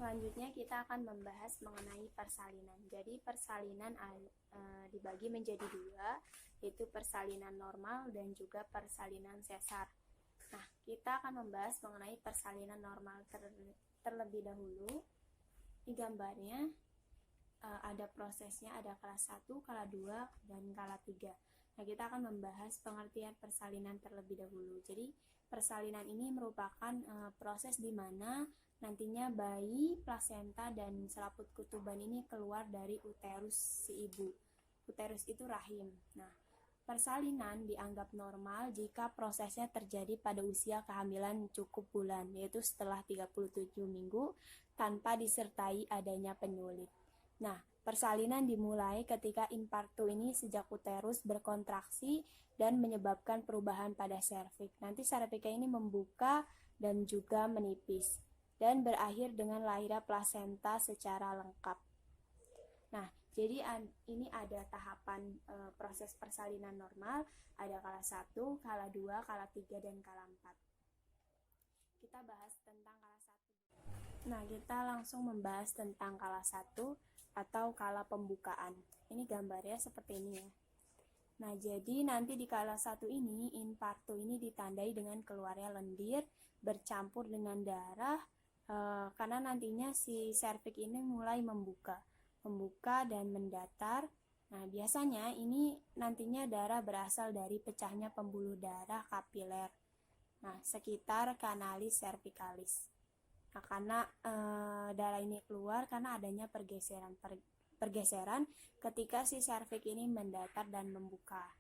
Selanjutnya kita akan membahas mengenai persalinan. Jadi persalinan dibagi menjadi dua, yaitu persalinan normal dan juga persalinan sesar. Nah, kita akan membahas mengenai persalinan normal terlebih dahulu. Di gambarnya ada prosesnya, ada kelas 1, kala 2, dan kala 3. Nah, kita akan membahas pengertian persalinan terlebih dahulu. Jadi, persalinan ini merupakan proses di mana nantinya bayi, plasenta, dan selaput ketuban ini keluar dari uterus si ibu. Uterus itu rahim. Nah, persalinan dianggap normal jika prosesnya terjadi pada usia kehamilan cukup bulan, yaitu setelah 37 minggu tanpa disertai adanya penyulit. Nah, persalinan dimulai ketika infartu ini sejak uterus berkontraksi dan menyebabkan perubahan pada serviks. Nanti serviksnya ini membuka dan juga menipis dan berakhir dengan lahirnya plasenta secara lengkap. Nah, jadi ini ada tahapan proses persalinan normal, ada kala 1, kala 2, kala 3, dan kala 4. Kita bahas tentang kala 1. Nah, kita langsung membahas tentang kala 1 atau kala pembukaan. Ini gambarnya seperti ini ya. Nah, jadi nanti di kala 1 ini, infartu ini ditandai dengan keluarnya lendir bercampur dengan darah, karena nantinya si serviks ini mulai membuka dan mendatar. Nah, biasanya ini nantinya darah berasal dari pecahnya pembuluh darah kapiler. Nah, sekitar kanalis cervicalis. Nah, karena darah ini keluar karena adanya pergeseran ketika si serviks ini mendatar dan membuka.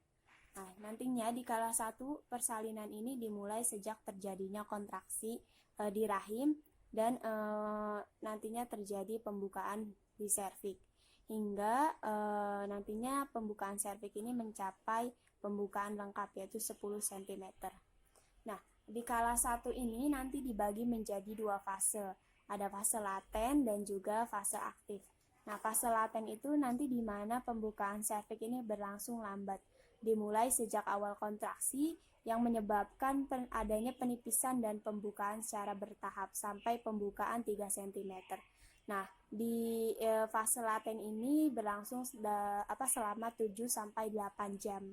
Nah, nantinya di kala 1 persalinan ini dimulai sejak terjadinya kontraksi di rahim dan nantinya terjadi pembukaan di serviks hingga nantinya pembukaan serviks ini mencapai pembukaan lengkap yaitu 10 cm. Nah, di kala 1 ini nanti dibagi menjadi dua fase. Ada fase laten dan juga fase aktif. Nah, fase laten itu nanti di mana pembukaan serviks ini berlangsung lambat. Dimulai sejak awal kontraksi yang menyebabkan adanya penipisan dan pembukaan secara bertahap sampai pembukaan 3 cm. Nah, di fase laten ini berlangsung selama 7-8 jam.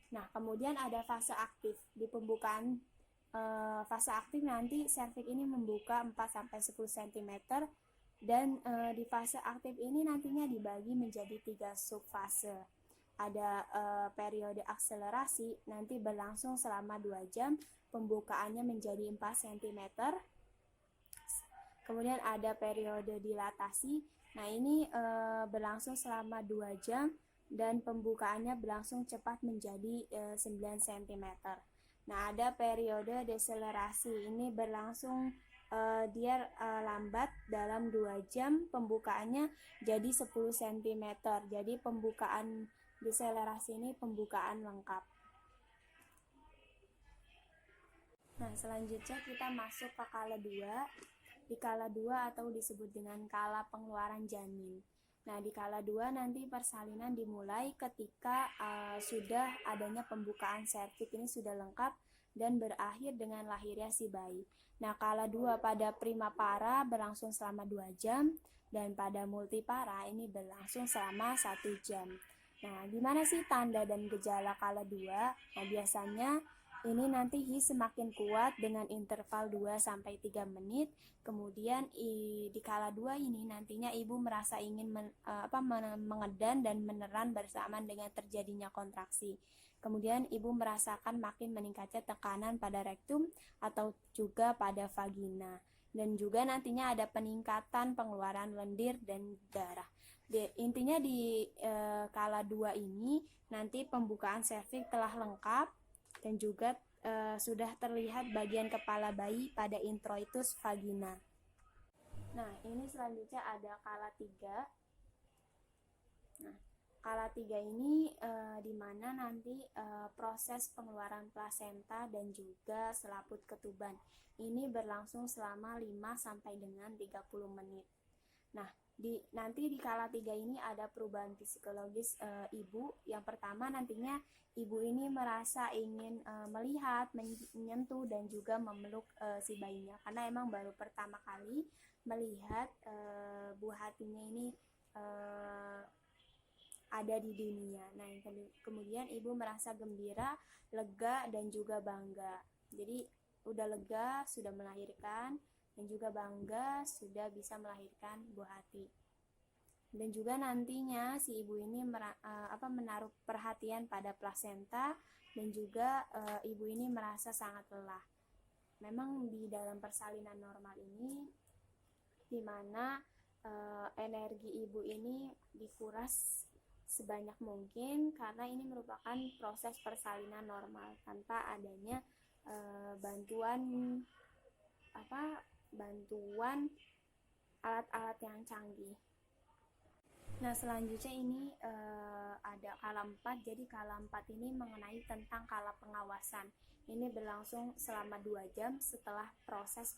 Nah, kemudian ada fase aktif. Di pembukaan fase aktif nanti serviks ini membuka 4-10 cm dan di fase aktif ini nantinya dibagi menjadi 3 subfase. Ada periode akselerasi nanti berlangsung selama 2 jam, pembukaannya menjadi 4 cm. Kemudian ada periode dilatasi. Nah, ini berlangsung selama 2 jam dan pembukaannya berlangsung cepat menjadi 9 cm. Nah, ada periode deselerasi. Ini berlangsung dia lambat dalam 2 jam, pembukaannya jadi 10 cm. Jadi pembukaan deselerasi ini pembukaan lengkap. Nah, selanjutnya kita masuk ke kala 2. Di kala 2 atau disebut dengan kala pengeluaran janin. Nah, di kala 2 nanti persalinan dimulai ketika sudah adanya pembukaan serviks ini sudah lengkap dan berakhir dengan lahirnya si bayi. Nah, kala 2 pada primapara berlangsung selama 2 jam dan pada multipara ini berlangsung selama 1 jam. Nah, gimana sih tanda dan gejala kala 2? Nah, biasanya ini nanti semakin kuat dengan interval 2-3 menit. Kemudian di kala 2 ini nantinya ibu merasa ingin mengedan dan meneran bersamaan dengan terjadinya kontraksi. Kemudian ibu merasakan makin meningkatnya tekanan pada rektum atau juga pada vagina. Dan juga nantinya ada peningkatan pengeluaran lendir dan darah. Intinya di kala 2 ini nanti pembukaan serviks telah lengkap dan juga sudah terlihat bagian kepala bayi pada introitus vagina. Nah, ini selanjutnya ada kala 3. Nah, kala 3 ini di mana nanti proses pengeluaran plasenta dan juga selaput ketuban. Ini berlangsung selama 5 sampai dengan 30 menit. Nah, nanti di kala 3 ini ada perubahan psikologis ibu. Yang pertama nantinya ibu ini merasa ingin melihat, menyentuh dan juga memeluk si bayinya karena emang baru pertama kali melihat buah hatinya ini ada di dunia. Nah, kemudian ibu merasa gembira, lega, dan juga bangga. Jadi udah lega sudah melahirkan, dan juga bangga sudah bisa melahirkan buah hati. Dan juga nantinya si ibu ini menaruh perhatian pada plasenta, dan juga ibu ini merasa sangat lelah. Memang di dalam persalinan normal ini dimana energi ibu ini dikuras sebanyak mungkin, karena ini merupakan proses persalinan normal tanpa adanya bantuan alat-alat yang canggih. Nah, selanjutnya ini ada kala 4. Jadi kala 4 ini mengenai tentang kala pengawasan. Ini berlangsung selama 2 jam setelah proses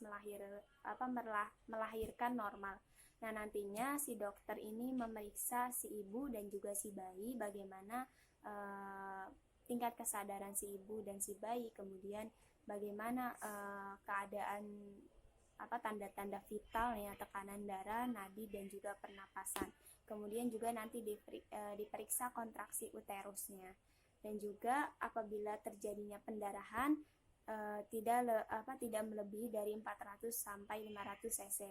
melahirkan normal. Nah, nantinya si dokter ini memeriksa si ibu dan juga si bayi bagaimana tingkat kesadaran si ibu dan si bayi, kemudian bagaimana keadaan tanda-tanda vital ya, tekanan darah, nadi, dan juga pernapasan. Kemudian juga nanti diperiksa kontraksi uterusnya, dan juga apabila terjadinya pendarahan tidak melebihi dari 400 sampai 500 cc.